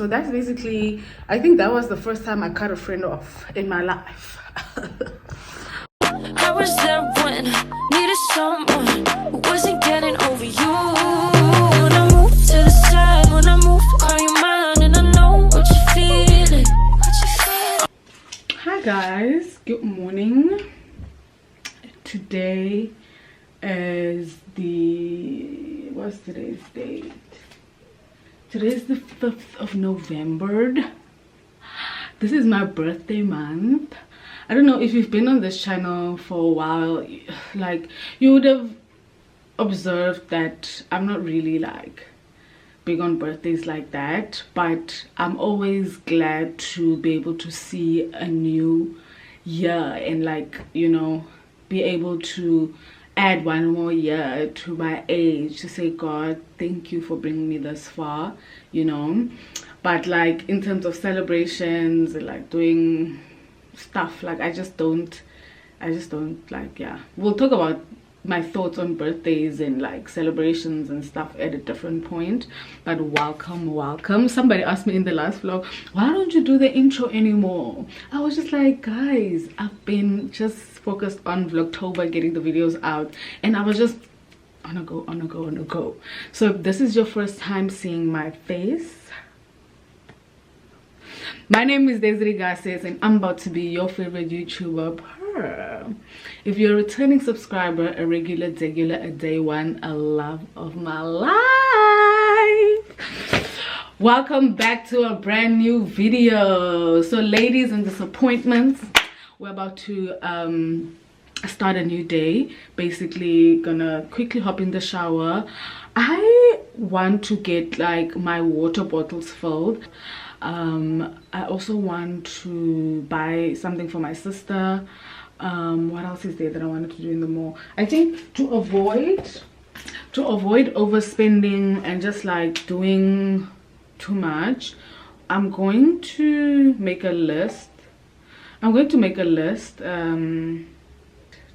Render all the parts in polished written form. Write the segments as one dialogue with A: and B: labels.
A: So that's basically, I think that was the first time I cut a friend off in my life.
B: I was there when I needed someone who wasn't getting over you. When I moved to the side, when I moved, call you mine, and I know what you're feeling.
A: Hi guys, good morning. Today is what's today's date? Today's the 5th of November. This is my birthday month. I don't know if you've been on this channel for a while, like you would have observed that I'm not really like big on birthdays like that, but I'm always glad to be able to see a new year and, like, you know, be able to add one more year to my age, to say, God, thank you for bringing me this far, you know. But like in terms of celebrations and like doing stuff, like I just don't like, yeah, we'll talk about my thoughts on birthdays and like celebrations and stuff at a different point. But welcome. Somebody asked me in the last vlog, why don't you do the intro anymore? I was just like, guys, I've been just focused on Vlogtober, getting the videos out, and I was just on a go. So if this is your first time seeing my face, my name is Desiree Garces and I'm about to be your favorite YouTuber. If you're a returning subscriber, a regular, a day one, a love of my life, welcome back to a brand new video. So ladies and disappointments, we're about to start a new day. Basically gonna quickly hop in the shower. I want to get like my water bottles filled. I also want to buy something for my sister. What else is there that I wanted to do in the mall? I think to avoid overspending and just like doing too much, I'm going to make a list.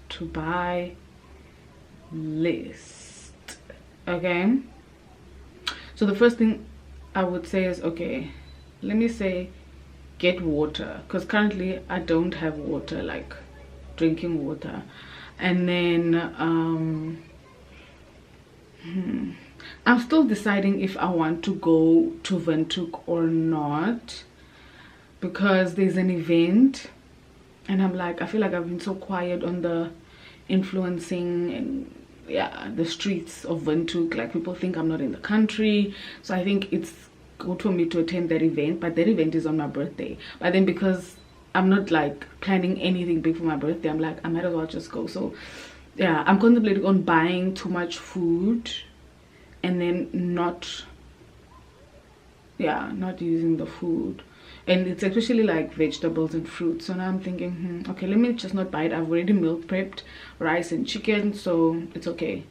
A: To buy list. Okay, so the first thing I would say is, okay, let me say get water, because currently I don't have water, like drinking water. And then I'm still deciding if I want to go to Windhoek or not, because there's an event and I'm like, I feel like I've been so quiet on the influencing and yeah, the streets of Windhoek. Like people think I'm not in the country, so I think it's good for me to attend that event. But that event is on my birthday, but then because I'm not like planning anything big for my birthday, I'm like, I might as well just go. So yeah, I'm contemplating on buying too much food and then not using the food, and it's especially like vegetables and fruits. So now I'm thinking, okay, let me just not buy it. I've already meal prepped rice and chicken, so it's okay.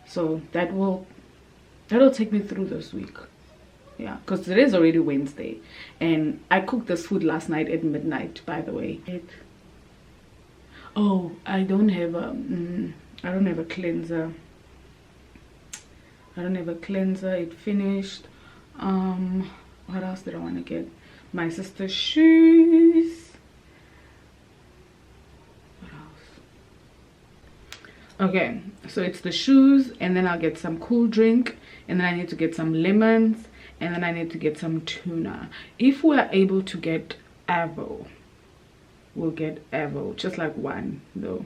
A: So that'll take me through this week. Yeah, because it is already Wednesday and I cooked this food last night at midnight, by the way. Oh, I don't have a cleanser. It finished. What else did I want to get? My sister's shoes. What else? Okay, so it's the shoes, and then I'll get some cool drink, and then I need to get some lemons, and then I need to get some tuna. If we're able to get avo, we'll get avo, just like one though,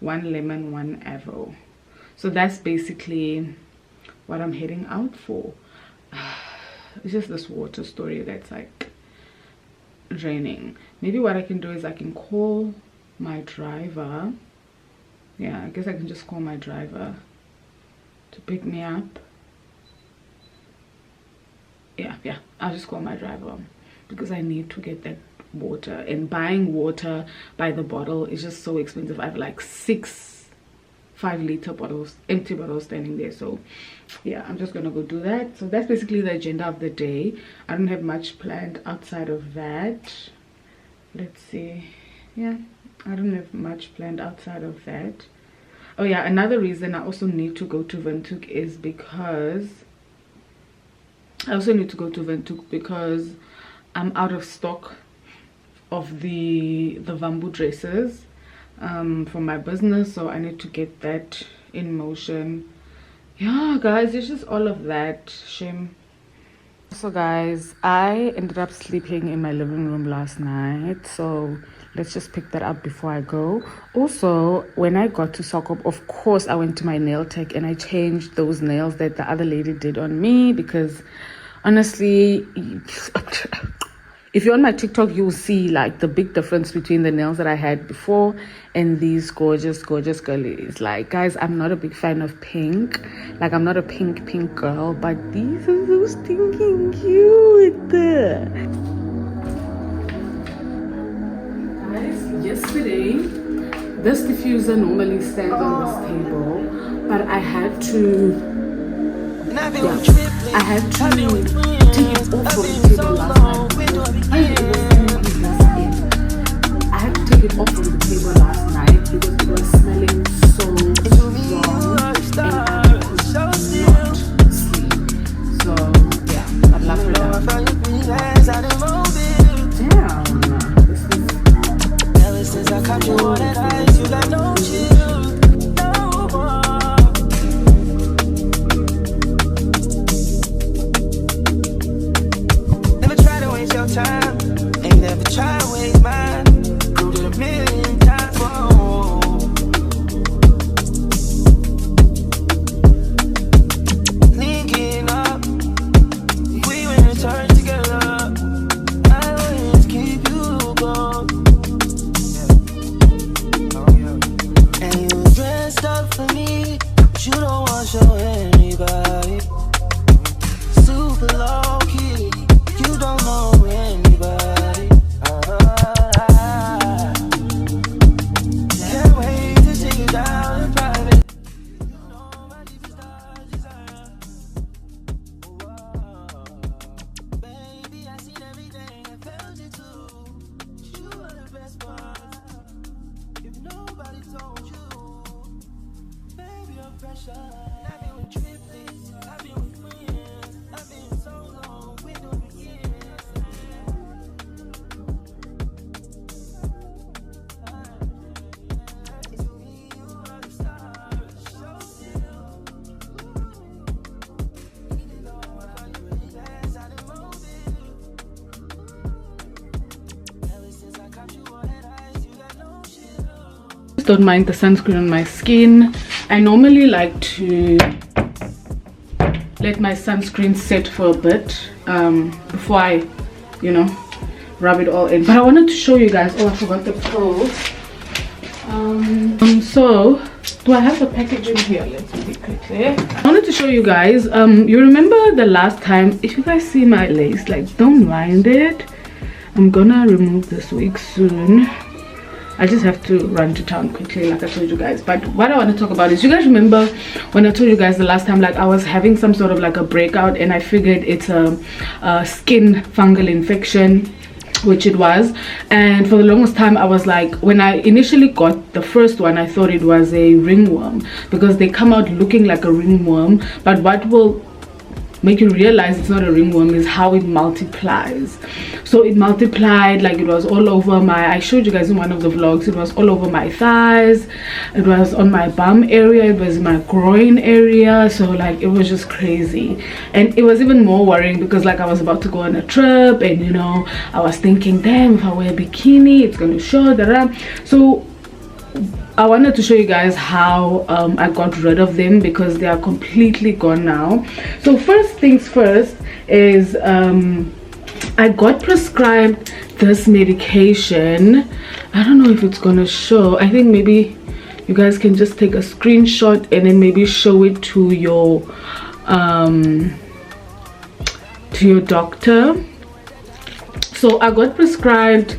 A: one lemon, one avo. So that's basically what I'm heading out for. It's just this water story that's like draining. Maybe what I can do is I can call my driver. Yeah, I guess I can just call my driver to pick me up. Yeah, I'll just call my driver because I need to get that water, and buying water by the bottle is just so expensive. I have like 6 5-liter bottles, empty bottles standing there. So yeah, I'm just gonna go do that. So that's basically the agenda of the day. I don't have much planned outside of that. Let's see. Yeah, I don't have much planned outside of that. Oh yeah, another reason I also need to go to Windhoek is because I also need to go to Ventuk because I'm out of stock of the Vambu dresses for my business, so I need to get that in motion. Yeah guys, it's just all of that. Shame. So guys, I ended up sleeping in my living room last night, so let's just pick that up before I go. Also, when I got to Sokop, of course I went to my nail tech and I changed those nails that the other lady did on me, because honestly, if you're on my TikTok, you'll see like the big difference between the nails that I had before and these gorgeous girlies. Like guys, I'm not a big fan of pink. Like I'm not a pink girl, but these are so stinking cute. Guys, yesterday this diffuser normally stands on this table, but I had to take it off from the table last night. I had to take it off from the table last night because it was smelling so strong and I could not sleep. So yeah, I'd love for that. Damn, this is ever since I caught you on that ice, you got no chill. Time. Ain't never try to waste mine. Proved it a million times. Whoa. Linking up, we went and turned together. I always keep you going. And you dressed up for me, but you don't want to show anybody. Super low key, you don't know. Don't mind the sunscreen on my skin. I normally like to let my sunscreen set for a bit before I, rub it all in. But I wanted to show you guys. Oh, I forgot the pearls. So do I have the packaging here? Let's see quickly. I wanted to show you guys. You remember the last time? If you guys see my lace, like, don't mind it. I'm gonna remove this wig soon. I just have to run to town quickly, like I told you guys. But what I want to talk about is, you guys remember when I told you guys the last time, like I was having some sort of like a breakout and I figured it's a skin fungal infection, which it was. And for the longest time I was like, when I initially got the first one, I thought it was a ringworm because they come out looking like a ringworm. But what will make you realize it's not a ringworm is how it multiplies. So it multiplied, like it was all over my, I showed you guys in one of the vlogs, it was all over my thighs, it was on my bum area, it was in my groin area. So like it was just crazy. And it was even more worrying because like I was about to go on a trip and I was thinking, damn, if I wear a bikini it's going to show that. So I wanted to show you guys how I got rid of them because they are completely gone now. So first things first is I got prescribed this medication. I don't know if it's gonna show. I think maybe you guys can just take a screenshot and then maybe show it to your doctor. So I got prescribed,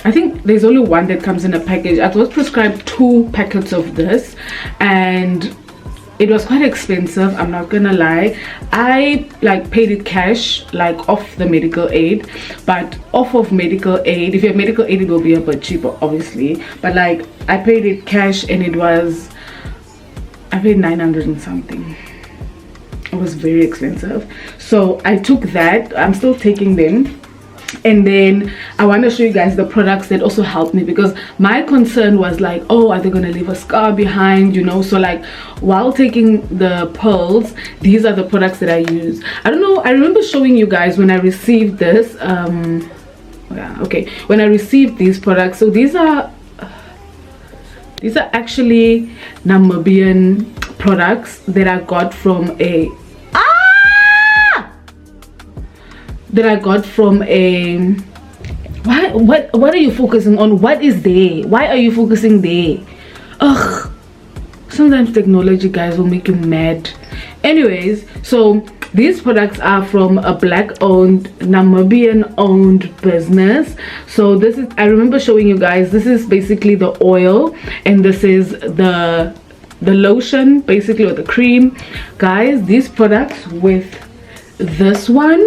A: I think there's only one that comes in a package. I was prescribed 2 packets of this and it was quite expensive, I'm not gonna lie. I like paid it cash, like off the medical aid. But off of medical aid, if you have medical aid it will be a bit cheaper obviously, but like I paid it cash and it was, I paid 900 and something. It was very expensive. So I took that. I'm still taking them. And then I want to show you guys the products that also helped me, because my concern was like, oh, are they gonna leave a scar behind, you know? So like, while taking the pearls, these are the products that I use. I don't know, I remember showing you guys when I received this yeah, okay, when I received these products. So these are actually Namibian products that I got from a what are you focusing on? What is there? Why are you focusing there? Ugh, sometimes technology, guys, will make you mad. Anyways, so these products are from a black owned, Namibian owned business. So this is, I remember showing you guys, this is basically the oil, and this is the lotion basically, or the cream. Guys, these products with this one,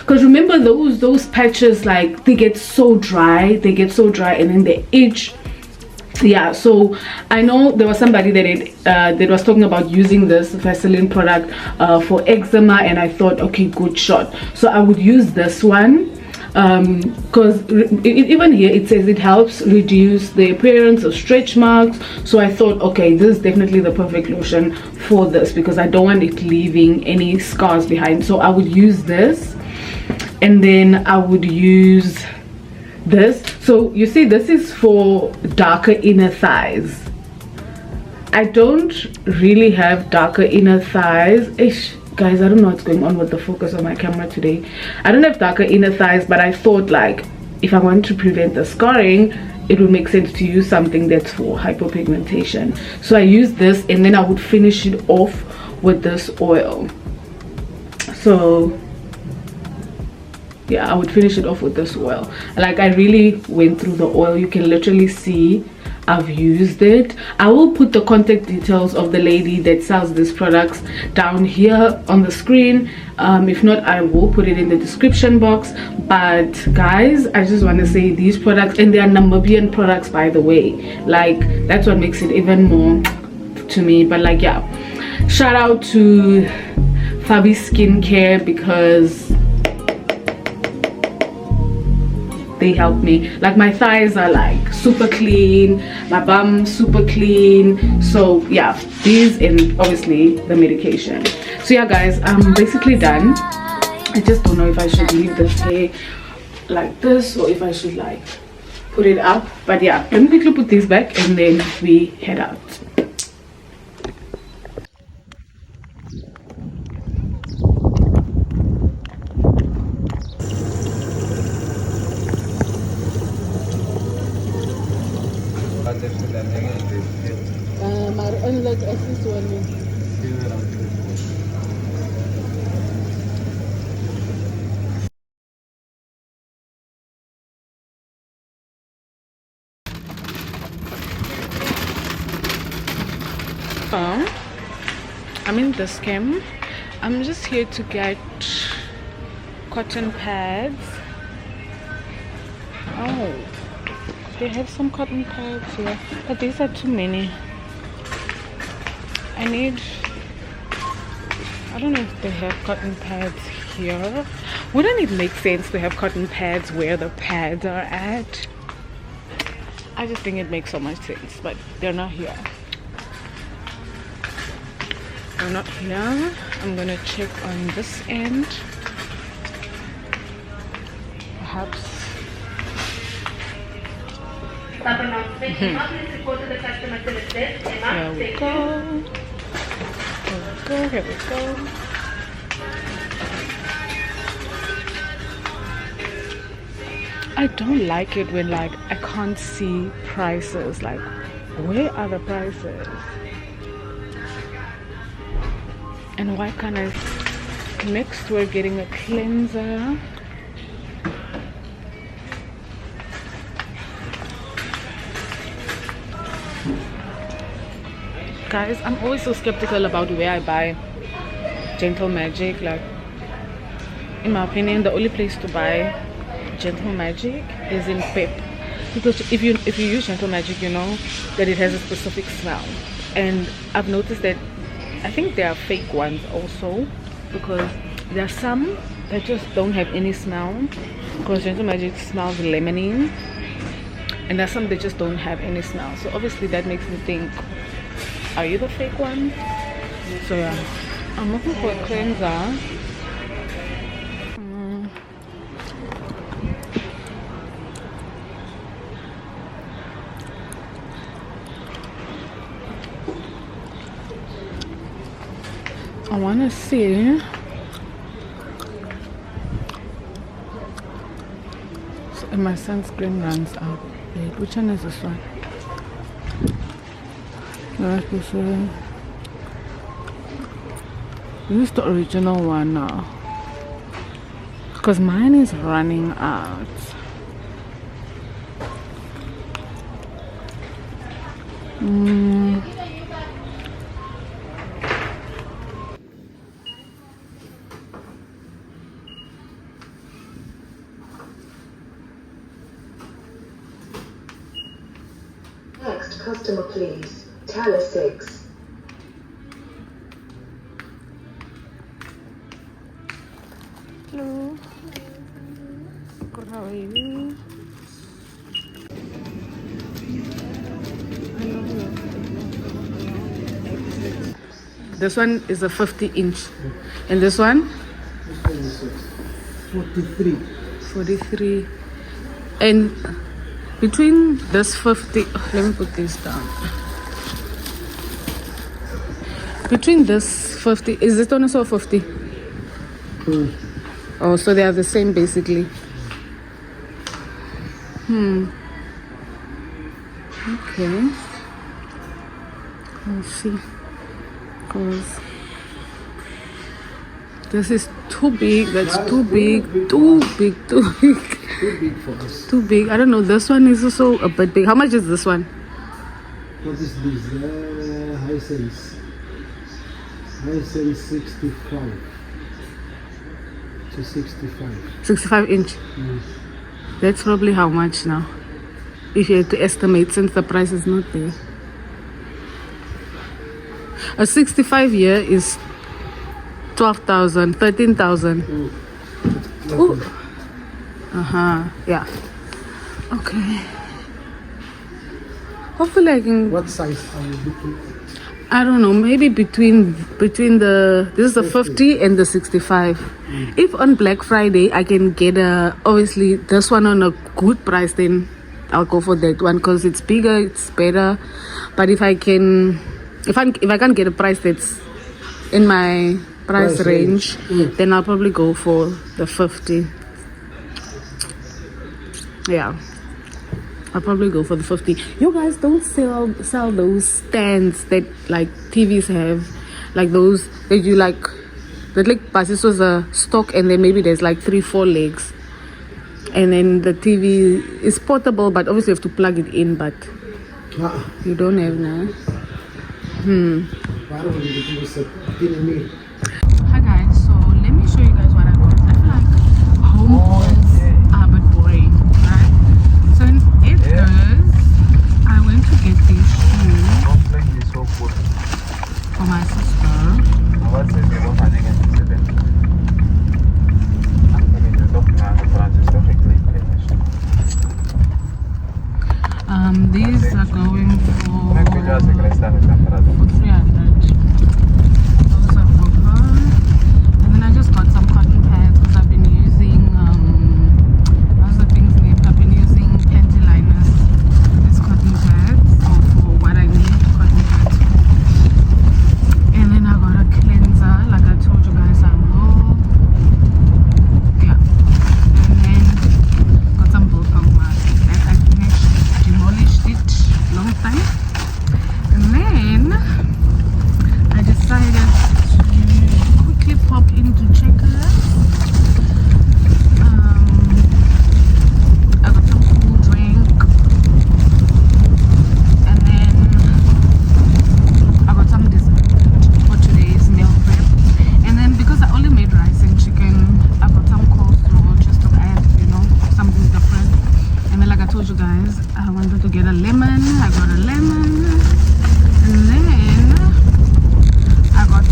A: because remember those patches, like they get so dry, and then they itch. Yeah, so I know there was somebody that was talking about using this Vaseline product for eczema, and I thought, okay, good shot. So I would use this one, because even here it says it helps reduce the appearance of stretch marks. So I thought, okay, this is definitely the perfect lotion for this, because I don't want it leaving any scars behind. So I would use this, and then I would use this. So you see, this is for darker inner thighs. I don't really have darker inner thighs. Ish, guys, I don't know what's going on with the focus on my camera today. I don't have darker inner thighs, but I thought, like, if I want to prevent the scarring, it would make sense to use something that's for hypopigmentation. So I used this, and then I would finish it off with this oil. So yeah, I would finish it off with this oil. Like, I really went through the oil. You can literally see I've used it. I will put the contact details of the lady that sells these products down here on the screen. If not, I will put it in the description box. But guys, I just want to say, these products, and they are Namibian products, by the way, like, that's what makes it even more to me. But like, yeah, shout out to Fabi Skincare, because they help me. Like, my thighs are like super clean, my bum super clean. So yeah, these, and obviously the medication. So yeah, guys, I'm basically done. I just don't know if I should leave this hair like this, or if I should like put it up. But yeah, let me quickly put these back, and then we head out. I'm in this cam. I'm just here to get cotton pads. Oh, they have some cotton pads here, but these are too many. I don't know if they have cotton pads here. Wouldn't it make sense to have cotton pads where the pads are at? I just think it makes so much sense, but they're not here. They're not here. I'm gonna check on this end. Perhaps. Here we go. Here we go. I don't like it when, like, I can't see prices. Like, where are the prices? And why can't I? Next, we're getting a cleanser. Guys, I'm always so skeptical about where I buy Gentle Magic. Like, in my opinion, the only place to buy Gentle Magic is in Pep, because if you use Gentle Magic, you know that it has a specific smell. And I've noticed that I think there are fake ones also, because there are some that just don't have any smell, because Gentle Magic smells lemony, and there are some that just don't have any smell. So obviously that makes me think, are you the fake one? So yeah, I'm looking for a cleanser. I want to see. So, and my sunscreen runs out. Wait, which one is this one? This is the original one now, because mine is running out.
C: Next customer, please. Teller 6.
A: Hello. Good, how are you? This one is a 50-inch. And this one?
D: 43.
A: 43. And between this 50, let me put this down. Between this 50, is this one also 50? Oh, so they are the same basically. Okay. Let's see. Because this is too big. That's too big. Too big. Too big.
D: Too big for us.
A: Too big. I don't know. This one is also a bit big. How much is this one?
D: What is this? High sense. High sense 65 to 65.
A: 65 inch. That's probably how much now, if you had to estimate, since the price is not there. A 65 year is 12,000, 13,000. Ooh. Yeah. Okay. Hopefully I can.
D: What size are you looking at?
A: I don't know, maybe between the, this is the 50 and the 65. If on Black Friday I can get obviously this one on a good price, then I'll go for that one, because it's bigger, it's better. But if I can't get a price that's in my price range, then I'll probably go for the 50. Yeah, I'll probably go for the 50. You guys don't sell those stands that like TVs have, like those that you like, that like this was a stock, and then maybe there's like 3-4 legs, and then the TV is portable, but obviously you have to plug it in, but you don't have now. Hi guys, so let me show you guys what I got. I feel like home hauls are a bit boring, right? So in Errands, I went to get these shoes for my sister. These are going for 300. Those are for her. And then I just got some cotton pads, because I've been using what's the thing's name? I've been using panty liners as cotton pads, or for what I need cotton pads for. And then I got a cleanser, like I told you guys I will. Yeah. And then got some bulldog masks that I finished, demolished it long time. And then I decided to quickly pop into Checkers. I got some cool drink, and then I got some dessert for today's meal prep. And then because I only made rice and chicken, I got some coleslaw just to add, you know, something different. And then like I told you guys, I wanted to get a lemon. I got a lemon. And then I got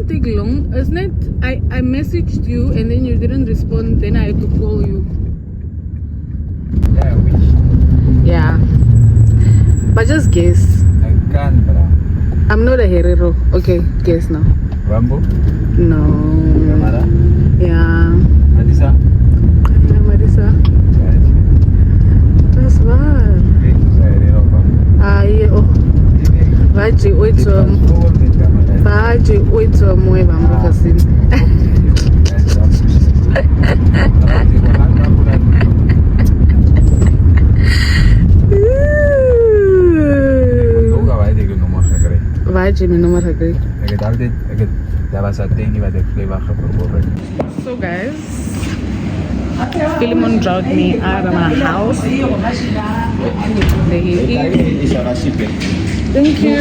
A: take long, isn't it? I messaged you and then you didn't respond, then I had to call you.
E: Yeah, which
A: Yeah. But just guess.
E: I can't, bro.
A: I'm not a herero. Okay, guess now.
E: Rambo?
A: No.
E: Yamara?
A: Yeah.
E: Adisa?
A: Yeah, Marisa. That's bad. Yeah. Oh. Vaji oito moe bambo kasini. Vaji me nommer gekry.
E: Ek het daar was 'n dingie wat ek vleewag geprobeer het.
A: So guys, Philemon dropped me out of my house. There he is.
E: Is daar asipe?
A: Thank you.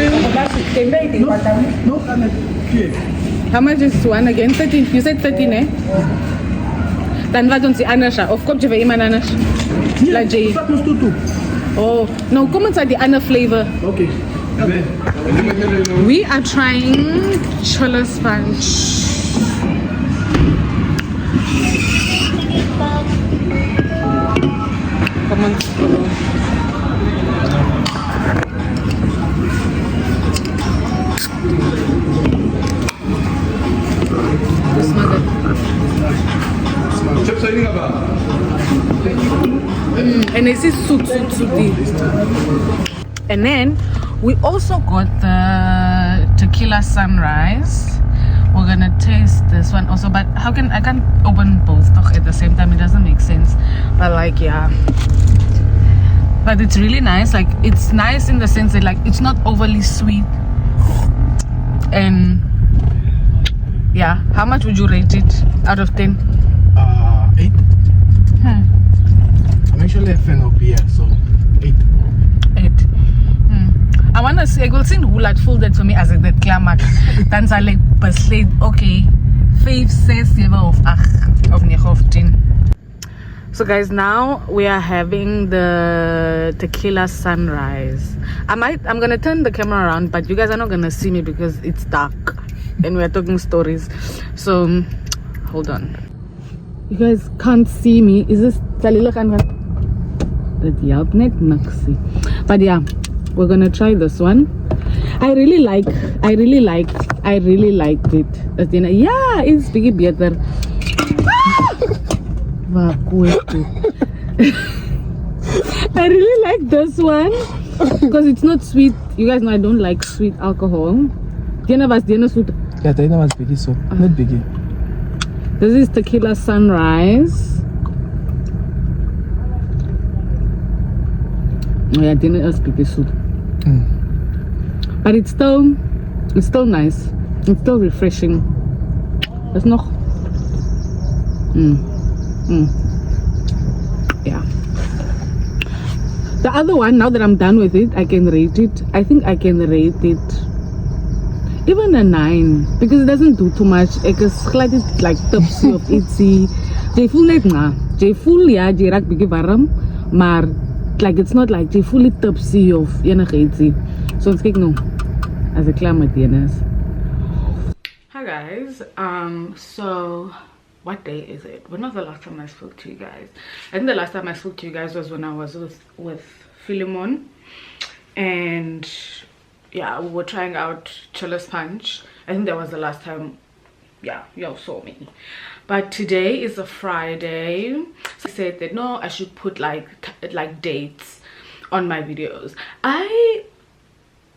A: How much is one again? 13. You said 13, eh? Dan wat ons die ander siya. Of kom jy vir iemand anders? La J. Oh, no, kom ons uit die ander flavor.
D: Okay.
A: We are trying chola sponge. Come on. Smell it. And it's sweet. And then we also got the tequila sunrise. We're gonna taste this one also, but I can't open both at the same time. It doesn't make sense. But like, yeah, but it's really nice. Like, it's nice in the sense that like it's not overly sweet. And yeah, how much would you rate it out of 10?
D: 8. I'm actually a fan of beer, so 8.
A: 8. I want to say, I will sing who like full that for me as a that climax. Then I like besluit, okay, 5, 6, 7 of 8 of 9 of 10. So guys, now we are having the tequila sunrise. I'm gonna turn the camera around, but you guys are not gonna see me because it's dark and we're talking stories. So hold on. You guys can't see me. Is this Salila Khan? That help net naksi. But yeah, we're gonna try this one. I really liked it. Yeah, it's biggie better. I really like this one because it's not sweet. You guys know I don't like sweet alcohol.
D: Ja, dit was bietjie so, net bietjie.
A: This is tequila sunrise. Oh yeah, dinner is pretty soup. But it's still nice. It's still refreshing. There's no. Yeah. The other one, now that I'm done with it, I can rate it. I think I can rate it even a 9 because it doesn't do too much. It's like tipsy of itsy. Jy voel net na. Jy voel ja, jy raak bietjie warm, maar like it's not like jy voel tipsy of enige ietsie. So let's kyk nou as a climate is. Hi guys, so what day is it? When was the last time I spoke to you guys? I think the last time I spoke to you guys was when I was with Philemon, and yeah, we were trying out chola sponge. I think that was the last time, yeah, y'all saw me. But today is a Friday, so I said that no, I should put like dates on my videos.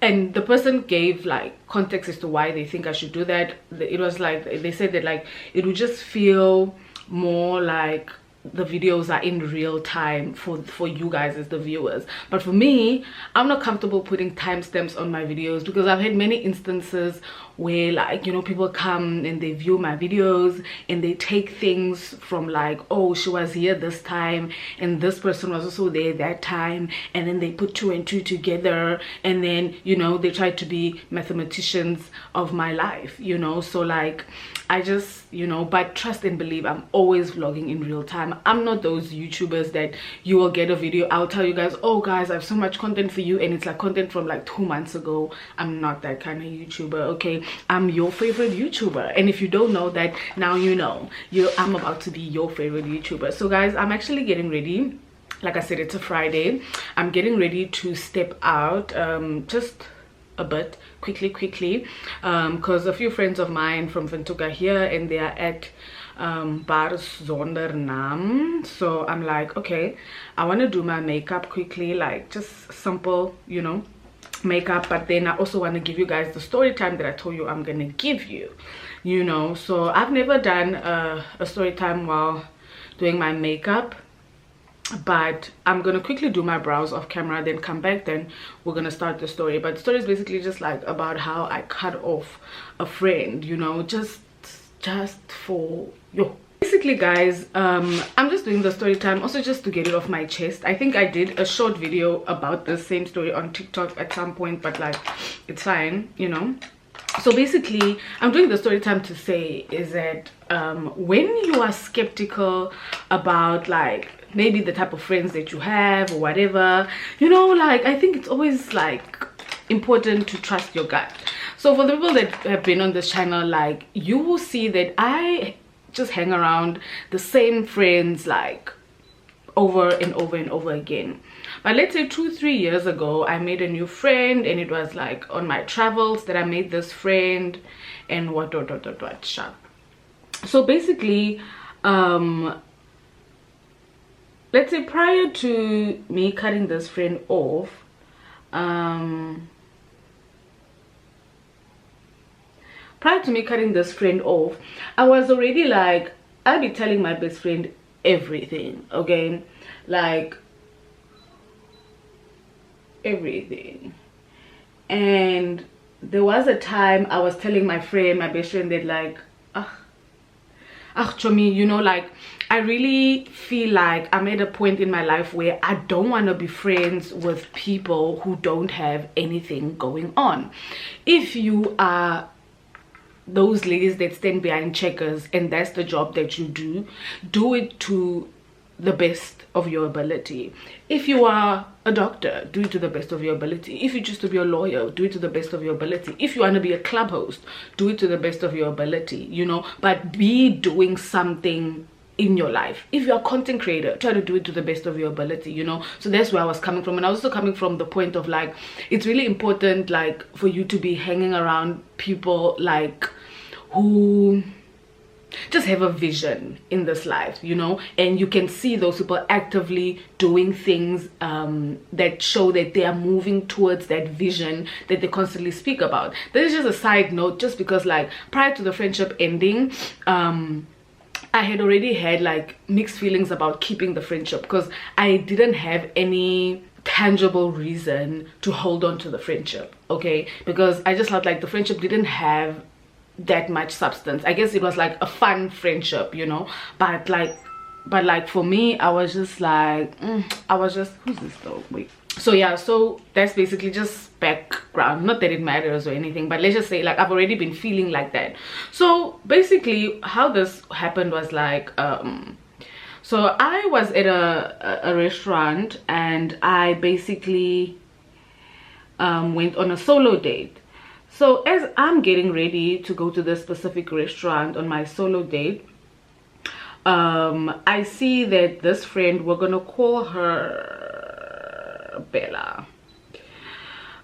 A: And the person gave like context as to why they think I should do that. It was like they said that like it would just feel more like the videos are in real time for you guys as the viewers. But for me, I'm not comfortable putting timestamps on my videos because I've had many instances where like, you know, people come and they view my videos and they take things from like, oh, she was here this time and this person was also there that time, and then they put 2 and 2 together, and then, you know, they try to be mathematicians of my life, you know. So like I just, you know, but trust and believe, I'm always vlogging in real time. I'm not those YouTubers that you will get a video, I'll tell you guys, oh guys, I have so much content for you, and it's like content from like 2 months ago. I'm not that kind of YouTuber, okay? I'm your favorite YouTuber. And if you don't know that, now you know. I'm about to be your favorite YouTuber. So guys, I'm actually getting ready. Like I said, it's a Friday. I'm getting ready to step out just a bit quickly because a few friends of mine from Windhoek are here and they are at Bars Zonder Naam. So I'm like, okay, I want to do my makeup quickly, like just simple, you know, makeup, but then I also want to give you guys the story time that I told you I'm gonna give you, you know. So I've never done a story time while doing my makeup, but I'm gonna quickly do my brows off camera, then come back, then we're gonna start the story. But the story is basically just like about how I cut off a friend, you know, just for you. Basically guys, I'm just doing the story time also just to get it off my chest. I think I did a short video about the same story on TikTok at some point, but like it's fine, you know. So basically I'm doing the story time to say is that when you are skeptical about like maybe the type of friends that you have or whatever, you know, like I think it's always like important to trust your gut. So for the people that have been on this channel, like you will see that I just hang around the same friends like over and over again. But let's say 2-3 years ago I made a new friend, and it was like on my travels that I made this friend and what. So basically let's say prior to me cutting this friend off, I was already like, I'll be telling my best friend everything, okay, like everything. And there was a time I was telling my best friend that like, Chomi, you know, like I really feel like I'm at a point in my life where I don't want to be friends with people who don't have anything going on. If you are those ladies that stand behind checkers and that's the job that you do it to the best of your ability. If you are a doctor, do it to the best of your ability. If you choose to be a lawyer, do it to the best of your ability. If you want to be a club host, do it to the best of your ability, you know, but be doing something in your life. If you're a content creator, try to do it to the best of your ability, you know. So that's where I was coming from. And I was also coming from the point of like, it's really important like for you to be hanging around people like who just have a vision in this life, you know, and you can see those people actively doing things that show that they are moving towards that vision that they constantly speak about. This is just a side note, just because like prior to the friendship ending, I had already had like mixed feelings about keeping the friendship, because I didn't have any tangible reason to hold on to the friendship, okay, because I just felt like the friendship didn't have that much substance. I guess it was like a fun friendship, you know, but like for me, I was just like who's this though? Wait. So yeah, so that's basically just background, not that it matters or anything, but let's just say like I've already been feeling like that. So basically how this happened was like so I was at a restaurant, and I basically went on a solo date. So as I'm getting ready to go to this specific restaurant on my solo date, I see that this friend, we're gonna call her Bella.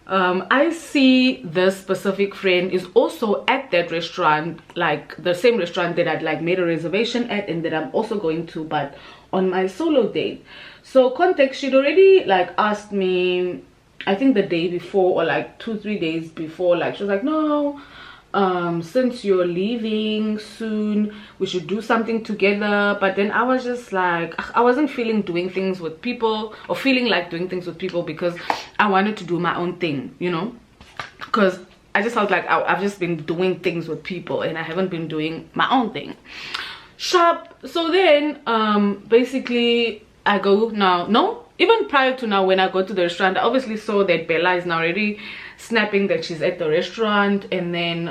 A: I see this specific friend is also at that restaurant, like the same restaurant that I'd like made a reservation at and that I'm also going to, but on my solo date. So context, she'd already like asked me, I think the day before or like 2-3 days before, like she was like, no, since you're leaving soon, we should do something together. But then I was just like, I wasn't feeling doing things with people, or feeling like doing things with people, because I wanted to do my own thing, you know, because I just felt like I've just been doing things with people and I haven't been doing my own thing. Sharp. So then basically I go now, no, even prior to now, when I go to the restaurant, I obviously saw that Bella is now already snapping that she's at the restaurant, and then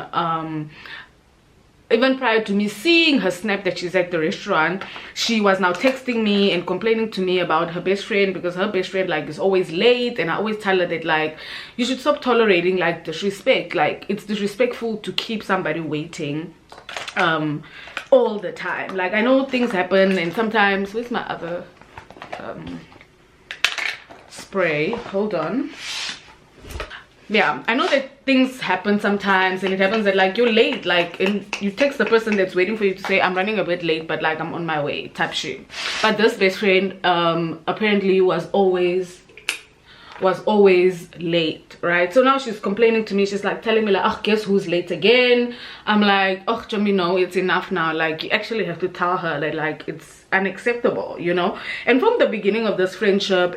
A: even prior to me seeing her snap that she's at the restaurant, she was now texting me and complaining to me about her best friend, because her best friend like is always late, and I always tell her that like you should stop tolerating like disrespect. Like it's disrespectful to keep somebody waiting all the time. Like I know things happen, and sometimes, where's my other spray? Hold on. Yeah, I know that things happen sometimes, and it happens that like you're late, like, and you text the person that's waiting for you to say I'm running a bit late, but like I'm on my way type shit. But this best friend apparently was always late, right? So now she's complaining to me. She's like telling me like, oh, guess who's late again? I'm like, oh Jimmy, no, it's enough now. Like you actually have to tell her that like it's unacceptable, you know. And from the beginning of this friendship,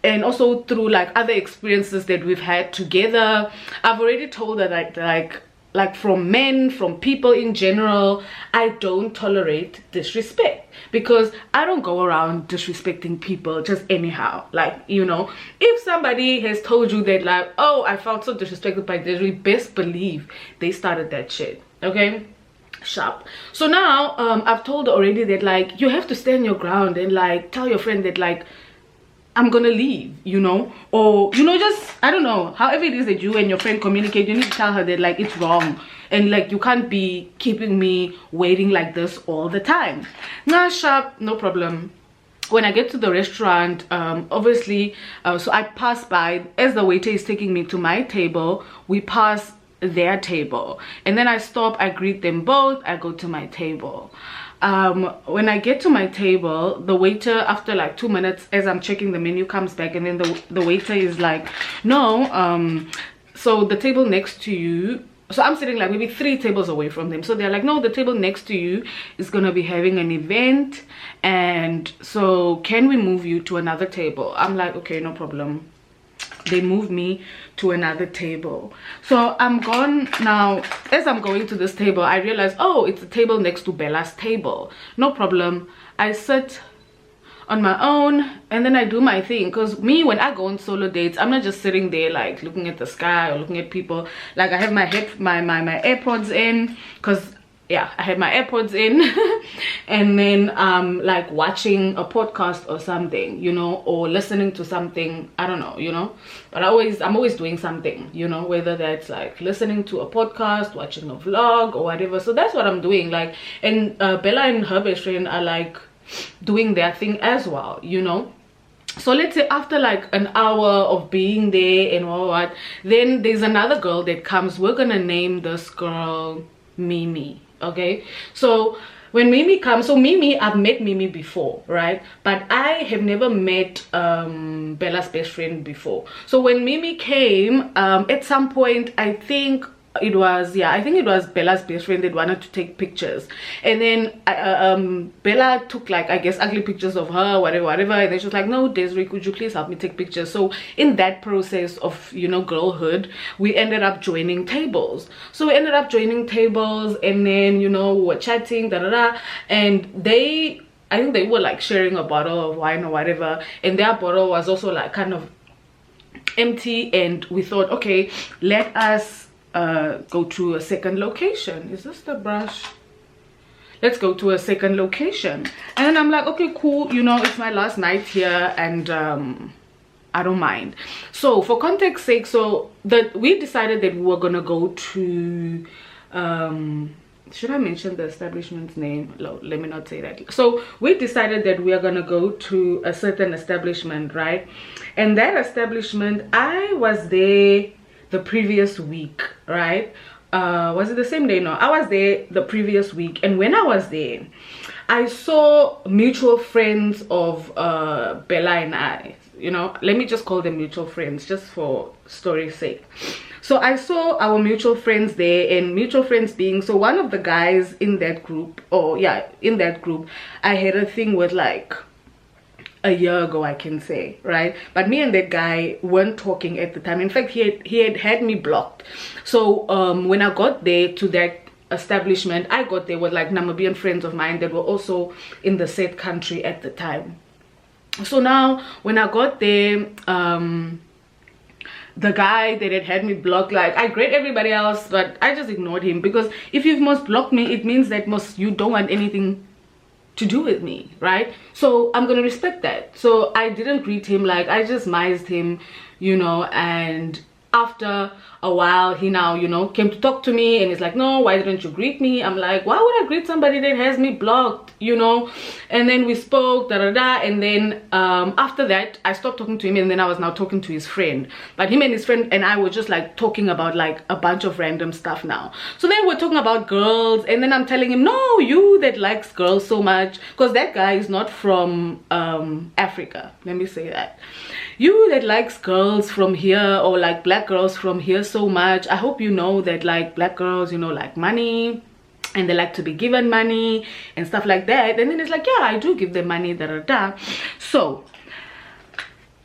A: and also through like other experiences that we've had together, I've already told her that like from men, from people in general, I don't tolerate disrespect, because I don't go around disrespecting people just anyhow. Like, you know, if somebody has told you that like, oh, I felt so disrespected by this, you best believe they started that shit, okay? Sharp. So now I've told her already that like you have to stand your ground and like tell your friend that like I'm gonna leave, you know, or you know, just I don't know, however it is that you and your friend communicate, you need to tell her that like it's wrong, and like you can't be keeping me waiting like this all the time. Nah, sharp, no problem. When I get to the restaurant, obviously, so I pass by as the waiter is taking me to my table. We pass their table, and then I stop, I greet them both, I go to my table. When I get to my table, the waiter, after like 2 minutes, as I'm checking the menu, comes back, and then the waiter is like, no, so the table next to you, so I'm sitting like maybe 3 tables away from them, so they're like, no, the table next to you is gonna be having an event, and so can we move you to another table? I'm like, okay, no problem. They moved me to another table. So I'm gone now. As I'm going to this table, I realize, oh, it's a table next to Bella's table. No problem. I sit on my own and then I do my thing, because me, when I go on solo dates, I'm not just sitting there like looking at the sky or looking at people. Like I have my AirPods in, because yeah, I had my AirPods in and then like watching a podcast or something, you know, or listening to something, I don't know, you know, but I'm always doing something, you know, whether that's like listening to a podcast, watching a vlog or whatever. So that's what I'm doing. Like, and Bella and her best friend are like doing their thing as well, you know. So let's say after like an hour of being there and all that, then there's another girl that comes. We're gonna name this girl Mimi. Okay, so when Mimi comes, so Mimi, I've met Mimi before, right? But I have never met Bella's best friend before. So when Mimi came, at some point, I think it was Bella's best friend that wanted to take pictures, and then Bella took like, I guess, ugly pictures of her, whatever, and then she was like, no, Desiree, could you please help me take pictures? So in that process of, you know, girlhood, we ended up joining tables. So we ended up joining tables, and then, you know, we were chatting, and I think they were like sharing a bottle of wine or whatever, and their bottle was also like kind of empty, and we thought, okay, let us go to a second location. Is this the brush? Let's go to a second location. And then I'm like, okay, cool, you know, it's my last night here, and I don't mind. So for context sake, so that we decided that we were gonna go to should I mention the establishment's name? No, let me not say that. So we decided that we are gonna go to a certain establishment, right? And that establishment, I was there the previous week, right? Was it the same day? No, I was there the previous week, and when I was there, I saw mutual friends of Bella and I. You know, let me just call them mutual friends just for story's sake. So I saw our mutual friends there, and mutual friends being, so one of the guys in that group, in that group, I had a thing with like a year ago, I can say, right? But me and that guy weren't talking at the time. In fact, he had me blocked. So when I got there to that establishment, I got there with like Namibian friends of mine that were also in the said country at the time. So now when I got there, the guy that had me blocked, like I grade everybody else, but I just ignored him, because if you've most blocked me, it means that most you don't want anything to do with me, right? So I'm gonna respect that. So I didn't greet him, like I just mised him, you know. And after a while, he now, you know, came to talk to me, and he's like, no, why didn't you greet me? I'm like, why would I greet somebody that has me blocked, you know? And then we spoke, and then after that I stopped talking to him, and then I was now talking to his friend. But him and his friend and I were just like talking about like a bunch of random stuff now. So then we're talking about girls, and then I'm telling him, no, you that likes girls so much, because that guy is not from Africa, let me say that. You that likes girls from here, or like black girls from here so much, I hope you know that like black girls, you know, like money, and they like to be given money and stuff like that. And then it's like, yeah, I do give them money, So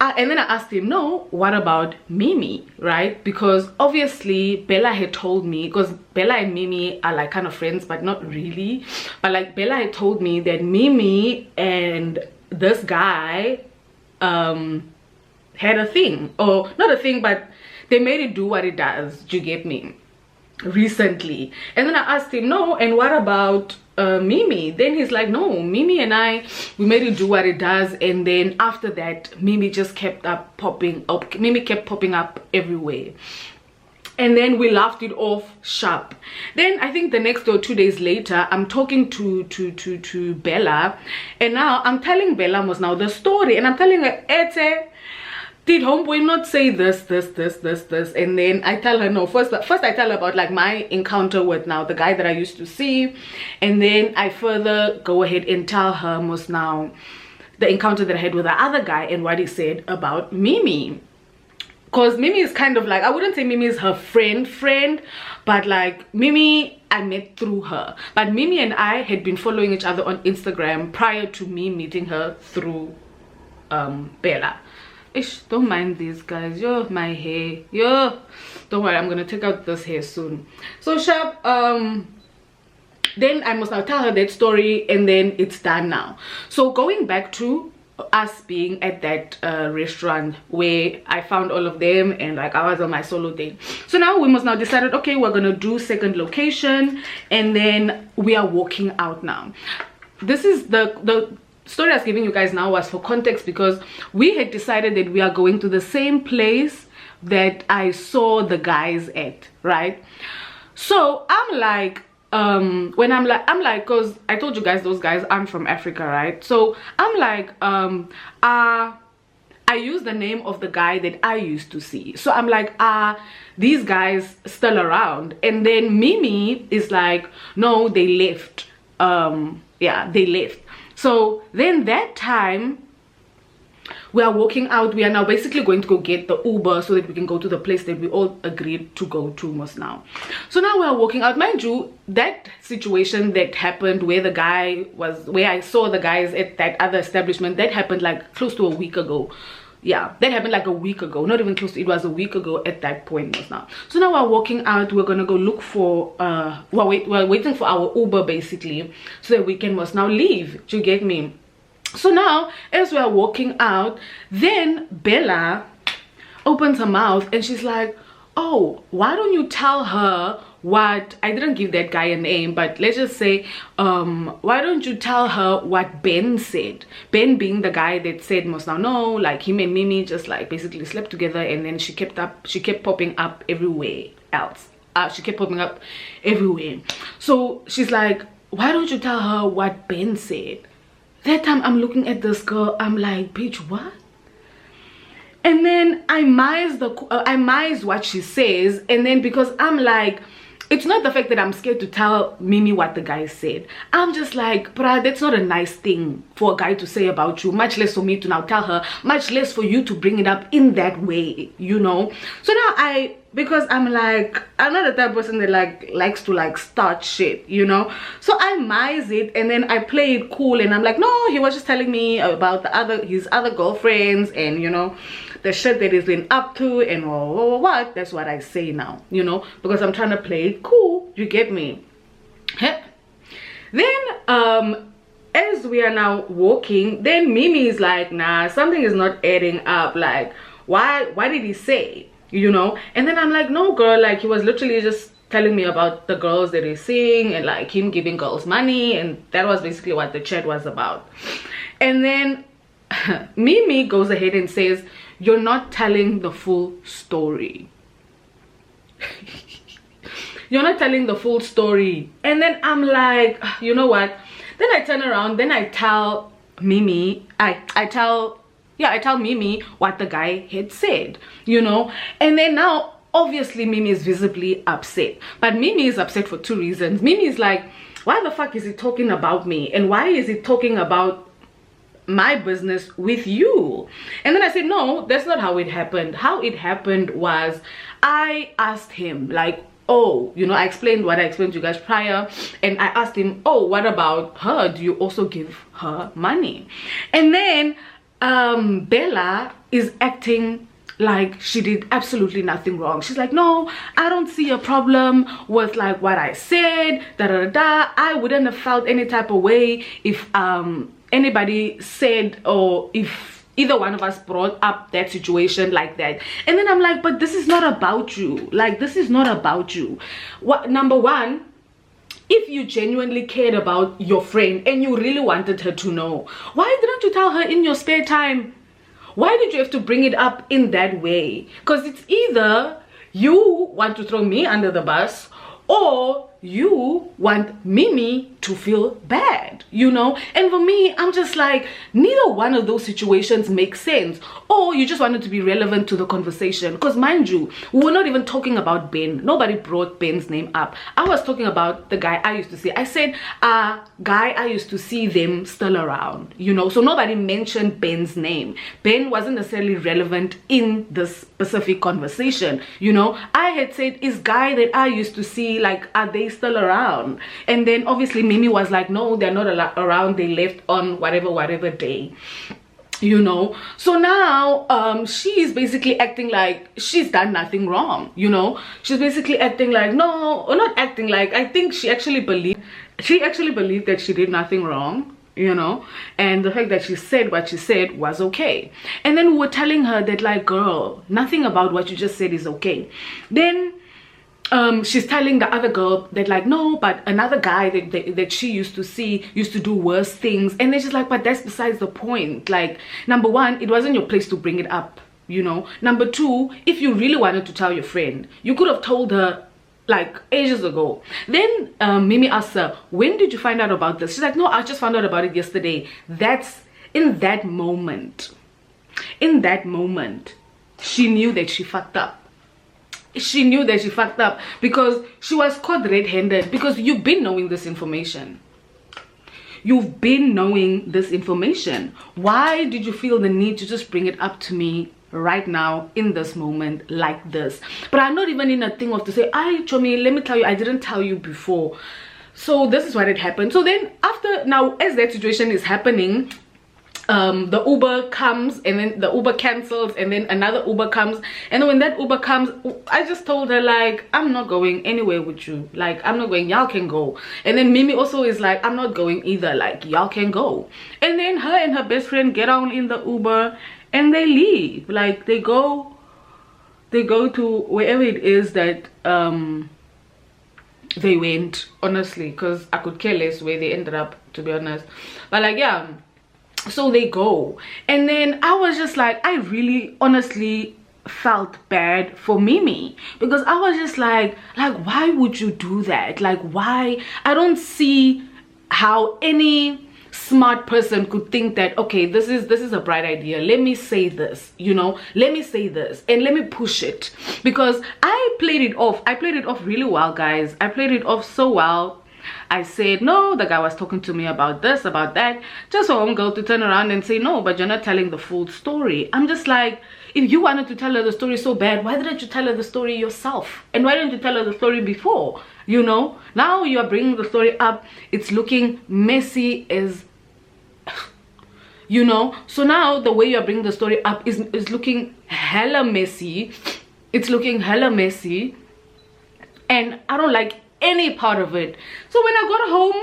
A: and then I asked him, no, what about Mimi, right? Because obviously Bella had told me, because Bella and Mimi are like kind of friends, but not really, but like Bella had told me that Mimi and this guy had a thing, or not a thing, but they made it do what it does, do you get me, recently. And then I asked him, no, and what about Mimi? Then he's like, no, Mimi and I, we made it do what it does. And then after that, Mimi just kept popping up. Mimi kept popping up everywhere. And then we laughed it off sharp. Then I think the next day or 2 days later, I'm talking to Bella, and now I'm telling Bella was now the story, and I'm telling her, Ete, did homeboy not say this, and then I tell her, no, first I tell her about like my encounter with now the guy that I used to see, and then I further go ahead and tell her most now the encounter that I had with the other guy and what he said about Mimi. Because Mimi is kind of like, I wouldn't say Mimi is her friend, but like Mimi, I met through her. But Mimi and I had been following each other on Instagram prior to me meeting her through Bella. Ish, don't mind these guys. Yo, my hair. Yo, don't worry, I'm gonna take out this hair soon. So sharp. Then I must now tell her that story, and then it's done now. So going back to us being at that restaurant where I found all of them, and like I was on my solo date. So now we must now decided, okay, we're gonna do second location, and then we are walking out now. This is the story I was giving you guys now was for context, because we had decided that we are going to the same place that I saw the guys at, right? So I'm like, when I'm like, because I told you guys those guys aren't from Africa, right? So I'm like, I use the name of the guy that I used to see. So I'm like, these guys still around? And then Mimi is like, no, they left. Yeah, they left. So then that time we are walking out. We are now basically going to go get the Uber so that we can go to the place that we all agreed to go to most now. So now we are walking out. Mind you, that situation that happened where the guy was, where I saw the guys at that other establishment, that happened like close to a week ago. Yeah, that happened like a week ago, not even close to, it was a week ago at that point most now. So now we're walking out. We're gonna go look for we're waiting for our Uber basically, so that we can most now leave. Do you get me? So now as we are walking out, then Bella opens her mouth and she's like, oh, why don't you tell her what, I didn't give that guy a name, but let's just say, why don't you tell her what Ben said? Ben being the guy that said most now, no, like him and Mimi just like basically slept together, and then she kept popping up everywhere else. She kept popping up everywhere. So she's like, why don't you tell her what Ben said? That time I'm looking at this girl, I'm like, bitch, what? And then I mize what she says, and then because I'm like, it's not the fact that I'm scared to tell Mimi what the guy said. I'm just like, bruh, that's not a nice thing for a guy to say about you, much less for me to now tell her, much less for you to bring it up in that way, you know? So now because I'm like, I'm not the type of person that like likes to like start shit, you know? So I mize it, and then I play it cool, and I'm like, no, he was just telling me about his other girlfriends, and you know, the shit that he's been up to, and what, that's what I say now, you know, because I'm trying to play it cool, you get me? Then as we are now walking, then Mimi is like, nah, something is not adding up, like, why did he say? you know. And then I'm like, no girl, like he was literally just telling me about the girls that he's seeing and like him giving girls money, and that was basically what the chat was about. And then Mimi goes ahead and says, you're not telling the full story. You're not telling the full story. And then I'm like, you know what, then I turn around, then I tell Mimi, I tell Mimi what the guy had said, you know. And then now obviously Mimi is visibly upset, but Mimi is upset for two reasons. Mimi is like, why the fuck is he talking about me, and why is he talking about my business with you? And then I said, no, that's not how it happened. How it happened was I asked him, like, oh, you know, I explained what I explained to you guys prior, and I asked him, oh, what about her? Do you also give her money? And then Bella is acting like she did absolutely nothing wrong. She's like, no, I don't see a problem with like what I said, da da da da. I wouldn't have felt any type of way if anybody said, or if either one of us brought up that situation like that. And then I'm like, but this is not about you. Like, this is not about you. What, number one, if you genuinely cared about your friend and you really wanted her to know, why didn't you tell her in your spare time? Why did you have to bring it up in that way? Because it's either you want to throw me under the bus, or you want Mimi to feel bad, you know. And for me, I'm just like, neither one of those situations makes sense. Or you just wanted to be relevant to the conversation, because mind you, we were not even talking about Ben. Nobody brought Ben's name up. I was talking about the guy I used to see. I said guy I used to see them still around, you know. So nobody mentioned Ben's name. Ben wasn't necessarily relevant in this specific conversation, you know. I had said, is guy that I used to see, like, are they still around? And then obviously Mimi was like, no, they're not around, they left on whatever day, you know. So now she's basically acting like she's done nothing wrong, you know. She's basically acting like, no, or not acting like, I think she actually believed that she did nothing wrong, you know, and the fact that she said what she said was okay. And then we were telling her that, like, girl, nothing about what you just said is okay. Then she's telling the other girl that, like, no, but another guy that she used to see used to do worse things. And then she's like, but that's besides the point. Like, number one, it wasn't your place to bring it up, you know. Number two, if you really wanted to tell your friend, you could have told her like ages ago. Then Mimi asked her, when did you find out about this? She's like, no, I just found out about it yesterday. That's in that moment, she knew that she fucked up. She knew that she fucked up because she was caught red-handed, because you've been knowing this information. You've been knowing this information. Why did you feel the need to just bring it up to me right now in this moment like this? But I'm not even in a thing of to say, I Chomi, let me tell you, I didn't tell you before. So this is what had happened. So then after, now as that situation is happening, the Uber comes, and then the Uber cancels, and then another Uber comes. And then when that Uber comes, I just told her, like, I'm not going anywhere with you. Like, I'm not going, y'all can go. And then Mimi also is like, I'm not going either. Like, y'all can go. And then her and her best friend get on in the Uber and they leave. Like, they go to wherever it is that they went, honestly, because I could care less where they ended up, to be honest. But like, yeah, so they go. And then I was just like, I really honestly felt bad for Mimi, because I was just like why would you do that? Like, why? I don't see how any smart person could think that, okay, this is a bright idea, let me say this, you know, let me say this and let me push it. Because I played it off really well, guys. I played it off so well. I said, no, the guy was talking to me about this, about that, just for one girl to turn around and say, no, but you're not telling the full story. I'm just like, if you wanted to tell her the story so bad, why didn't you tell her the story yourself? And why didn't you tell her the story before? You know, now you are bringing the story up, it's looking messy as, you know. So now the way you're bringing the story up is looking hella messy. It's looking hella messy, and I don't like any part of it. So when I got home,